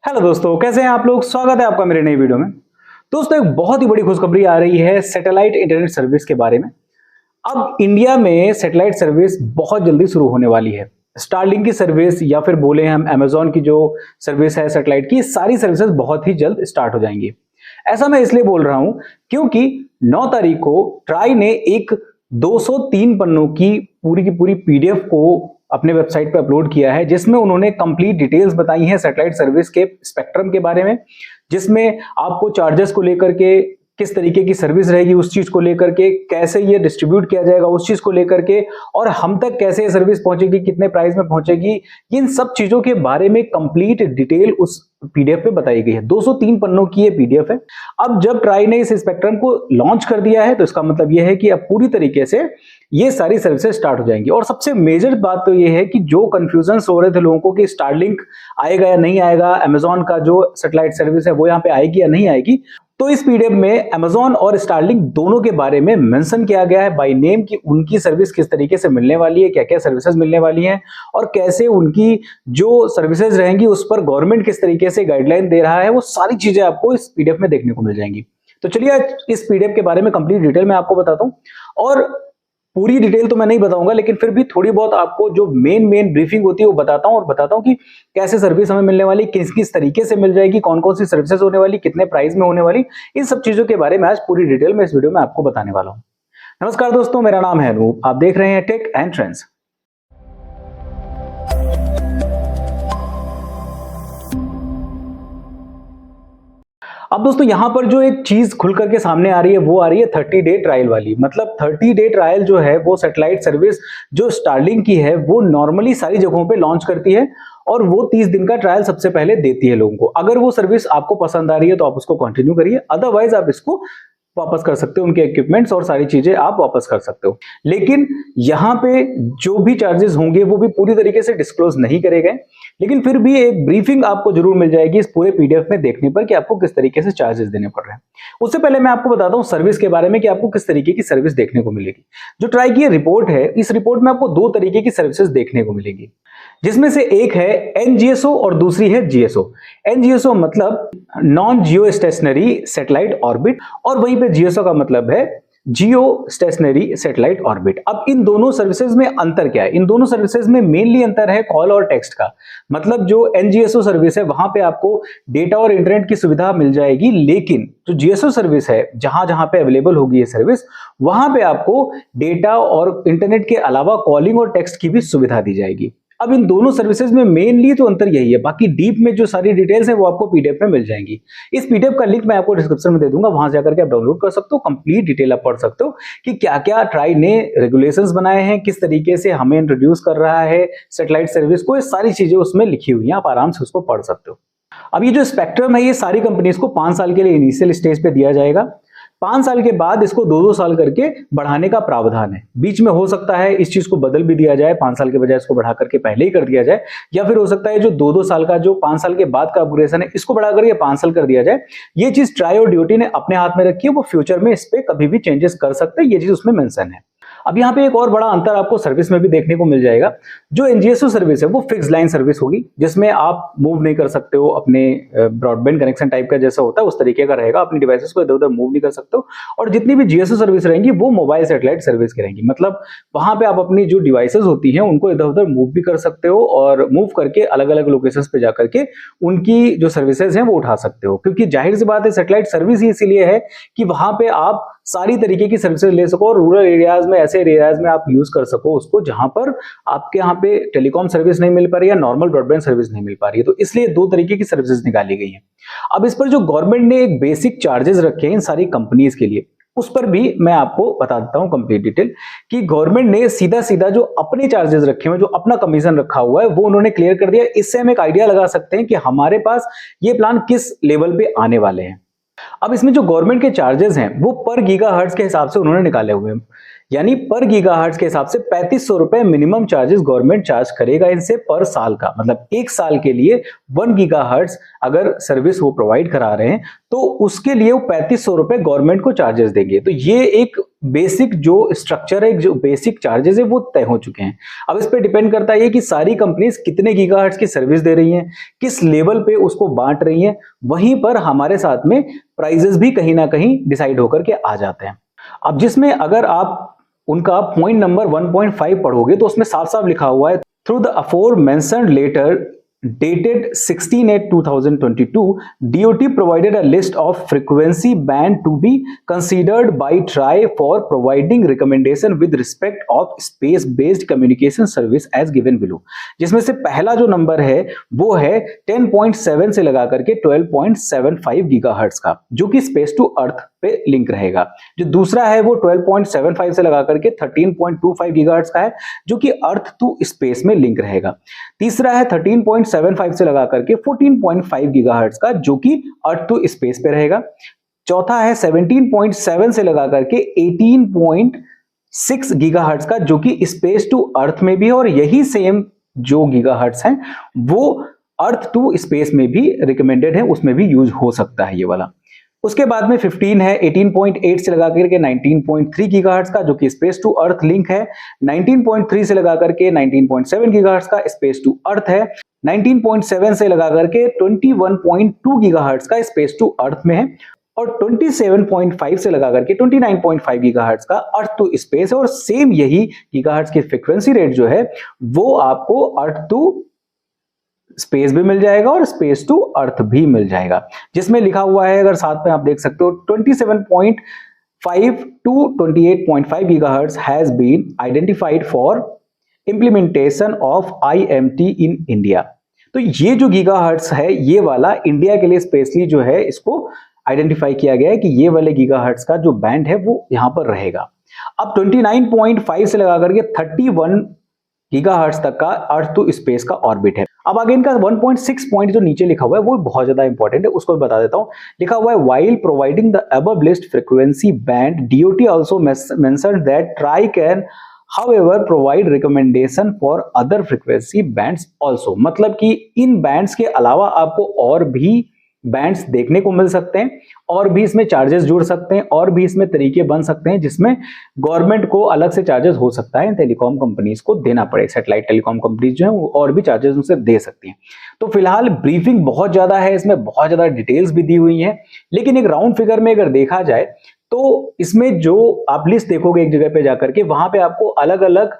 Hello दोस्तों, कैसे हैं आप लोग। स्वागत है आपका मेरे नई वीडियो में। दोस्तों, एक बहुत ही बड़ी खुशखबरी आ रही है सैटेलाइट इंटरनेट सर्विस के बारे में। अब इंडिया में सैटेलाइट सर्विस बहुत जल्दी शुरू होने वाली है। स्टारलिंक की सर्विस या फिर बोले हम अमेजॉन की जो सर्विस है सैटेलाइट की, सारी सर्विसेज बहुत ही जल्द स्टार्ट हो जाएंगी। ऐसा मैं इसलिए बोल रहा हूं क्योंकि 9 तारीख को ट्राई ने एक 203 पन्नों की पूरी पीडीएफ को अपने वेबसाइट पे अपलोड किया है, जिसमें उन्होंने कंप्लीट डिटेल्स बताई हैं सैटेलाइट सर्विस के स्पेक्ट्रम के बारे में, जिसमें आपको चार्जेस को लेकर के किस तरीके की सर्विस रहेगी उस चीज को लेकर के, कैसे ये डिस्ट्रीब्यूट किया जाएगा उस चीज को लेकर के, और हम तक कैसे ये सर्विस पहुंचेगी, कितने प्राइस में पहुंचेगी, इन सब चीजों के बारे में कंप्लीट डिटेल उस पीडीएफ पे बताई गई है। 203 पन्नों की ये पीडीएफ है। अब जब ट्राई ने इस स्पेक्ट्रम को लॉन्च कर दिया है तो इसका मतलब यह है कि अब पूरी तरीके से ये सारी सर्विसेज स्टार्ट हो जाएंगी। और सबसे मेजर बात तो ये है कि जो कंफ्यूजन हो रहे थे लोगों को कि स्टारलिंक आएगा या नहीं आएगा, अमेजॉन का जो सैटेलाइट सर्विस है वो यहाँ पे आएगी या नहीं आएगी, तो इस पीडीएफ में अमेजॉन और स्टारलिंक दोनों के बारे में मेंशन किया गया है बाय नेम कि उनकी सर्विस किस तरीके से मिलने वाली है, क्या क्या सर्विसेज मिलने वाली हैं, और कैसे उनकी जो सर्विसेज रहेंगी उस पर गवर्नमेंट किस तरीके से गाइडलाइन दे रहा है। वो सारी चीजें आपको इस पीडीएफ में देखने को मिल जाएंगी। तो चलिए इस पीडीएफ के बारे में कंप्लीट डिटेल में आपको बताता हूं। और पूरी डिटेल तो मैं नहीं बताऊंगा, लेकिन फिर भी थोड़ी बहुत आपको जो मेन ब्रीफिंग होती है वो बताता हूं, और बताता हूं कि कैसे सर्विस हमें मिलने वाली, किस किस तरीके से मिल जाएगी, कौन कौन सी सर्विसेज होने वाली, कितने प्राइस में होने वाली, इन सब चीजों के बारे में आज पूरी डिटेल में इस वीडियो में आपको बताने वाला हूं। नमस्कार दोस्तों, मेरा नाम है अनूप, आप देख रहे हैं टेक एंड ट्रेंड्स। अब दोस्तों यहां पर जो एक चीज खुल करके सामने आ रही है वो आ रही है 30 डे ट्रायल वाली। मतलब 30 डे ट्रायल जो है वो सैटेलाइट सर्विस जो स्टारलिंक की है वो नॉर्मली सारी जगहों पे लॉन्च करती है, और वो 30 दिन का ट्रायल सबसे पहले देती है लोगों को। अगर वो सर्विस आपको पसंद आ रही है तो आप उसको कंटिन्यू करिए, अदरवाइज आप इसको वापस कर सकते हो, उनके इक्विपमेंट्स और सारी चीजें आप वापस कर सकते हो। लेकिन यहाँ पे जो भी चार्जेस होंगे वो भी पूरी तरीके से डिस्क्लोज नहीं करे गए, लेकिन फिर भी एक ब्रीफिंग आपको जरूर मिल जाएगी इस पूरे पीडीएफ में देखने पर कि आपको किस तरीके से चार्जेस देने पड़ रहे हैं। उससे पहले मैं आपको बताता हूं सर्विस के बारे में कि आपको किस तरीके की सर्विस देखने को मिलेगी। जो ट्राई की रिपोर्ट है, इस रिपोर्ट में आपको 2 तरीके की सर्विसेज देखने को मिलेगी, जिसमें से एक है एनजीएसओ और दूसरी है जीएसओ। एनजीएसओ मतलब नॉन जियो स्टेशनरी सैटेलाइट ऑर्बिट, और वहीं पे जीएसओ का मतलब है जियो स्टेशनरी सैटेलाइट ऑर्बिट। अब इन दोनों सर्विसेज में अंतर क्या है? इन दोनों सर्विसेज में मेनली अंतर है कॉल और टेक्स्ट का। मतलब जो एनजीएसओ सर्विस है वहां पे आपको डेटा और इंटरनेट की सुविधा मिल जाएगी, लेकिन जो जीएसओ सर्विस है जहां जहां पे अवेलेबल होगी ये सर्विस, वहां पे आपको डेटा और इंटरनेट के अलावा कॉलिंग और टेक्स्ट की भी सुविधा दी जाएगी। अब इन दोनों सर्विसेज में मेनली तो अंतर यही है, बाकी डीप में जो सारी डिटेल्स है वो आपको पीडीएफ में मिल जाएंगी। इस पीडीएफ का लिंक मैं आपको डिस्क्रिप्शन में दे दूंगा, वहां जाकर के आप डाउनलोड कर सकते हो, कंप्लीट डिटेल आप पढ़ सकते हो कि क्या क्या ट्राई ने रेगुलेशंस बनाए हैं, किस तरीके से हमें इंट्रोड्यूस कर रहा है सैटेलाइट सर्विस को, ये सारी चीजें उसमें लिखी हुई हैं, आप आराम से उसको पढ़ सकते हो। अब ये जो स्पेक्ट्रम है ये सारी कंपनीज को 5 साल के लिए इनिशियल स्टेज पे दिया जाएगा। 5 साल के बाद इसको 2-2 साल करके बढ़ाने का प्रावधान है। बीच में हो सकता है इस चीज को बदल भी दिया जाए, 5 साल के बजाय इसको बढ़ा करके पहले ही कर दिया जाए, या फिर हो सकता है जो 2-2 साल का जो 5 साल के बाद का अपग्रेडेशन है इसको बढ़ा करके 5 साल कर दिया जाए। ये चीज ट्राई और ड्यूटी ने अपने हाथ में रखी है, वो फ्यूचर में इस पे कभी भी चेंजेस कर सकते हैं, ये चीज उसमें मेंशन है। अब यहाँ पे एक और बड़ा अंतर आपको सर्विस में भी देखने को मिल जाएगा। जो एनजीएसओ सर्विस है वो फिक्स लाइन सर्विस होगी, जिसमें आप मूव नहीं कर सकते हो, अपने ब्रॉडबैंड कनेक्शन टाइप का जैसा होता है उस तरीके का रहेगा, अपनी डिवाइसेस को इधर उधर मूव नहीं कर सकते हो। और जितनी भी जीएसओ सर्विस रहेंगी वो मोबाइल सैटेलाइट सर्विस की रहेंगी। मतलब वहां पे आप अपनी जो डिवाइसेस होती हैं उनको इधर उधर मूव भी कर सकते हो, और मूव करके अलग अलग लोकेशंस पे जाकर के उनकी जो सर्विसेज हैं वो उठा सकते हो। क्योंकि जाहिर सी बात है सैटेलाइट सर्विस ही इसीलिए है कि वहां पे आप सारी तरीके की सर्विसेज ले सको, और रूरल एरियाज में, ऐसे एरियाज में आप यूज कर सको उसको जहां पर आपके यहाँ पे टेलीकॉम सर्विस नहीं मिल पा रही है, नॉर्मल ब्रॉडबैंड सर्विस नहीं मिल पा रही है। तो इसलिए 2 तरीके की सर्विसेज निकाली गई हैं। अब इस पर जो गवर्नमेंट ने एक बेसिक चार्जेस रखे हैं इन सारी कंपनीज के लिए, उस पर भी मैं आपको बता देता हूं कंप्लीट डिटेल कि गवर्नमेंट ने सीधा सीधा जो अपने चार्जेस रखे हुए, जो अपना कमीशन रखा हुआ है वो उन्होंने क्लियर कर दिया। इससे हम एक आइडिया लगा सकते हैं कि हमारे पास ये प्लान किस लेवल पे आने वाले हैं। अब इसमें जो गवर्नमेंट के चार्जेस हैं वो पर गीगाहर्ट्ज के हिसाब से उन्होंने निकाले हुए हैं। यानी पर गीगाहर्ट्ज के हिसाब से 3500 रुपए मिनिमम चार्जेस गवर्नमेंट चार्ज करेगा इनसे पर साल का। मतलब एक साल के लिए 1 गीगाहर्ट्ज अगर सर्विस वो प्रोवाइड करा रहे हैं तो उसके लिए वो 3500 रुपए गवर्नमेंट को चार्जेस देंगे। तो ये एक बेसिक जो स्ट्रक्चर है, जो बेसिक चार्जेस है वो तय हो चुके हैं। अब इस पे डिपेंड करता है कि सारी कंपनीज कितने गीगाहर्ट्ज की सर्विस दे रही हैं, किस लेवल पे उसको बांट रही हैं, वहीं पर हमारे साथ में प्राइजेस भी कहीं ना कहीं डिसाइड होकर के आ जाते हैं। अब जिसमें अगर आप उनका पॉइंट नंबर 1.5 पढ़ोगे तो उसमें साफ साफ लिखा हुआ है, through the aforementioned letter dated 16/8/2022, DOT provided a list of frequency band to be considered by TRAI for providing recommendation with respect of space-based communication service as given below। जिसमें से पहला जो नंबर है वो है 10.7 से लगा करके 12.75 गीगाहर्ट्ज का, जो कि स्पेस टू अर्थ पे लिंक रहेगा। जो दूसरा है वो 12.75 से लगा करके 13.25 गीगाहर्ट्ज का है, जो कि अर्थ टू स्पेस में लिंक रहेगा। तीसरा है 13.75 से लगा करके 14.5 गीगाहर्ट्ज का, जो कि अर्थ टू स्पेस पे रहेगा। चौथा है 17.7 से लगा करके 18.6 गीगाहर्ट्ज का, जो कि स्पेस टू अर्थ में भी है, और यही सेम जो गीगाहर्ट्ज हैं वो अर्थ टू स्पेस में भी रिकमेंडेड है, उसमें भी यूज हो सकता है ये वाला। उसके बाद में 15 है 18.8 से लगा करके 19.3 गीगाहर्ट्ज का, जो कि स्पेस टू अर्थ लिंक है। 19.3 से लगा करके 19.7 गीगाहर्ट्ज का स्पेस टू अर्थ है। 19.7 से लगा करके 21.2 गीगाहर्ट्ज का स्पेस टू अर्थ में है, और 27.5 से लगा करके 29.5 गीगाहर्ट्ज का अर्थ टू स्पेस है। और सेम यही गीगाहर्ट्ज की फ्रीक्वेंसी रेट जो है वो आपको अर्थ टू स्पेस भी मिल जाएगा और स्पेस टू अर्थ भी मिल जाएगा, जिसमें लिखा हुआ है, अगर साथ में आप देख सकते हो, 27.5 to 28.5 gigahertz has been identified for implementation of IMT in India. तो ये जो गीगाहर्ट्ज है ये वाला इंडिया के लिए स्पेशली जो है इसको आइडेंटिफाई किया गया है कि ये वाले गीगाहर्ट्ज का जो बैंड है वो यहां पर रहेगा। अब 29.5 से लगा करके 31 गीगाहर्ट्ज तक का अर्थ टू स्पेस का ऑर्बिट है। अब आगे इनका 1.6 पॉइंट जो नीचे लिखा हुआ है वो बहुत ज्यादा इंपॉर्टेंट है, उसको बता देता हूं। लिखा हुआ है, while providing the above list frequency band, DOT also mentioned that try can however provide recommendation for other frequency bands also। मतलब कि इन बैंड्स के अलावा आपको और भी बैंड्स देखने को मिल सकते हैं, और भी इसमें चार्जेस जुड़ सकते हैं, और भी इसमें तरीके बन सकते हैं जिसमें गवर्नमेंट को अलग से चार्जेस हो सकता है टेलीकॉम कंपनीज को देना पड़े। सैटेलाइट टेलीकॉम कंपनीज जो है वो और भी चार्जेस उनसे दे सकती हैं। तो फिलहाल ब्रीफिंग बहुत ज्यादा है, इसमें बहुत ज्यादा डिटेल्स भी दी हुई हैं, लेकिन एक राउंड फिगर में अगर देखा जाए तो इसमें जो आप लिस्ट देखोगे एक जगह पे जाकर के, वहां पे आपको अलग अलग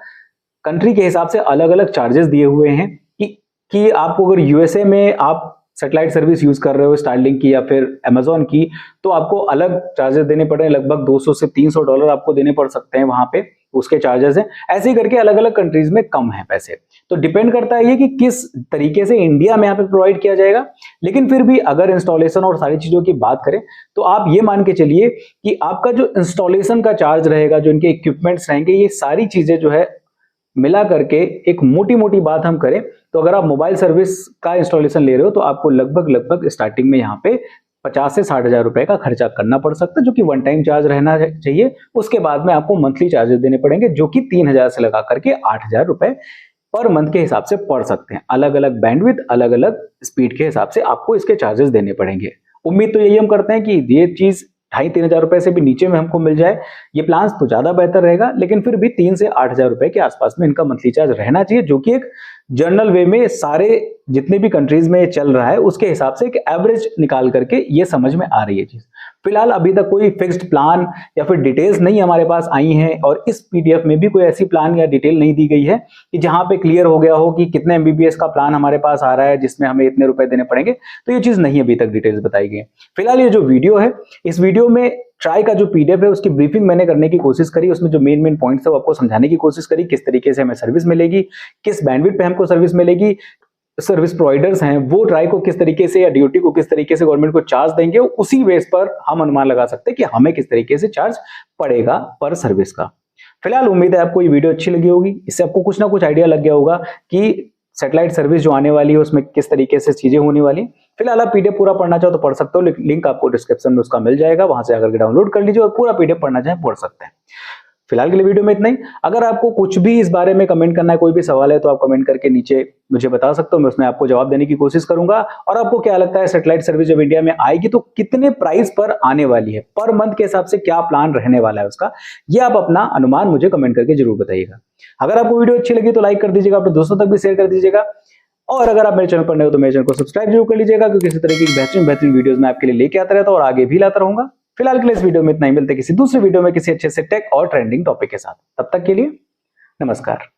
कंट्री के हिसाब से अलग अलग चार्जेस दिए हुए हैं कि आपको अगर यूएसए में आप सैटेलाइट सर्विस यूज कर रहे हो स्टारलिंक की या फिर अमेजॉन की, तो आपको अलग चार्जेस देने पड़ रहे हैं, लगभग 200 से 300 डॉलर आपको देने पड़ सकते हैं, वहां पे उसके चार्जेस हैं। ऐसे ही करके अलग अलग कंट्रीज में कम है पैसे। तो डिपेंड करता है ये कि किस तरीके से इंडिया में यहाँ पे प्रोवाइड किया जाएगा। लेकिन फिर भी अगर इंस्टॉलेशन और सारी चीजों की बात करें तो आप ये मान के चलिए कि आपका जो इंस्टॉलेशन का चार्ज रहेगा, जो इनके इक्विपमेंट्स रहेंगे, ये सारी चीजें जो है मिला करके एक मोटी मोटी बात हम करें तो अगर आप मोबाइल सर्विस का इंस्टॉलेशन ले रहे हो तो आपको लगभग स्टार्टिंग में यहाँ पे 50 से 60 हजार रुपए का खर्चा करना पड़ सकता है, जो कि वन टाइम चार्ज रहना चाहिए। उसके बाद में आपको मंथली चार्जेस देने पड़ेंगे, जो कि 3000 से लगा करके 8000 रुपए पर मंथ के हिसाब से पड़ सकते हैं। अलग अलग बैंडविड्थ, अलग अलग स्पीड के हिसाब से आपको इसके चार्जेस देने पड़ेंगे। उम्मीद तो यही हम करते हैं कि ये चीज 2,500-3 हजार रुपए से भी नीचे में हमको मिल जाए। ये प्लान्स तो ज्यादा बेहतर रहेगा, लेकिन फिर भी 3 से 8 हजार रुपए के आसपास में इनका मंथली चार्ज रहना चाहिए, जो कि एक जनरल वे में सारे जितने भी कंट्रीज में ये चल रहा है उसके हिसाब से एक एवरेज निकाल करके ये समझ में आ रही है चीज। फिलहाल अभी तक कोई फिक्स्ड प्लान या फिर डिटेल्स नहीं हमारे पास आई हैं, और इस पीडीएफ में भी कोई ऐसी प्लान या डिटेल नहीं दी गई है कि जहां पे क्लियर हो गया हो कि कितने एमबीबीएस का प्लान हमारे पास आ रहा है जिसमें हमें इतने रुपए देने पड़ेंगे। तो ये चीज नहीं अभी तक डिटेल्स बताई गई है। फिलहाल ये जो वीडियो है, इस वीडियो में ट्राई का जो पीडीएफ है उसकी ब्रीफिंग मैंने करने की कोशिश करी, उसमें जो मेन पॉइंट्स है वो आपको समझाने की कोशिश करी, किस तरीके से हमें सर्विस मिलेगी, किस बैंडविड्थ पे हमको सर्विस मिलेगी, सर्विस प्रोवाइडर्स हैं वो ट्राई को किस तरीके से या डीओटी को किस तरीके से गवर्नमेंट को चार्ज देंगे, उसी बेस पर हम अनुमान लगा सकते हैं कि हमें किस तरीके से चार्ज पड़ेगा पर सर्विस का। फिलहाल उम्मीद है आपको ये वीडियो अच्छी लगी होगी, इससे आपको कुछ ना कुछ आइडिया लग गया होगा कि सैटेलाइट सर्विस जो आने वाली है उसमें किस तरीके से चीजें होने वाली। फिलहाल आप पीडीएफ पूरा पढ़ना चाहो तो पढ़ सकते हो, लिंक आपको डिस्क्रिप्शन में उसका मिल जाएगा, वहां से आकर के डाउनलोड कर लीजिए और पूरा पीडीएफ पढ़ना चाहे पढ़ सकते हैं। फिलहाल के लिए वीडियो में इतना ही। अगर आपको कुछ भी इस बारे में कमेंट करना है, कोई भी सवाल है, तो आप कमेंट करके नीचे मुझे बता सकते हो, मैं उसमें आपको जवाब देने की कोशिश करूंगा। और आपको क्या लगता है सैटेलाइट सर्विस जब इंडिया में आएगी तो कितने प्राइस पर आने वाली है, पर मंथ के हिसाब से क्या प्लान रहने वाला है उसका, ये आप अपना अनुमान मुझे कमेंट करके जरूर बताइएगा। अगर आपको वीडियो अच्छी लगी तो लाइक कर दीजिएगा, अपने दोस्तों तक भी शेयर कर दीजिएगा, और अगर आप मेरे चैनल पर नए हो तो मेरे चैनल को सब्सक्राइब जरूर कर लीजिएगा, क्योंकि इसी तरह की बेहतरीन वीडियोस मैं आपके लिए लेके आता रहता हूं और आगे भी लाता रहूंगा। फिलहाल के लिए इस वीडियो में इतना ही, मिलते हैं किसी दूसरे वीडियो में किसी अच्छे से टेक और ट्रेंडिंग टॉपिक के साथ। तब तक के लिए नमस्कार।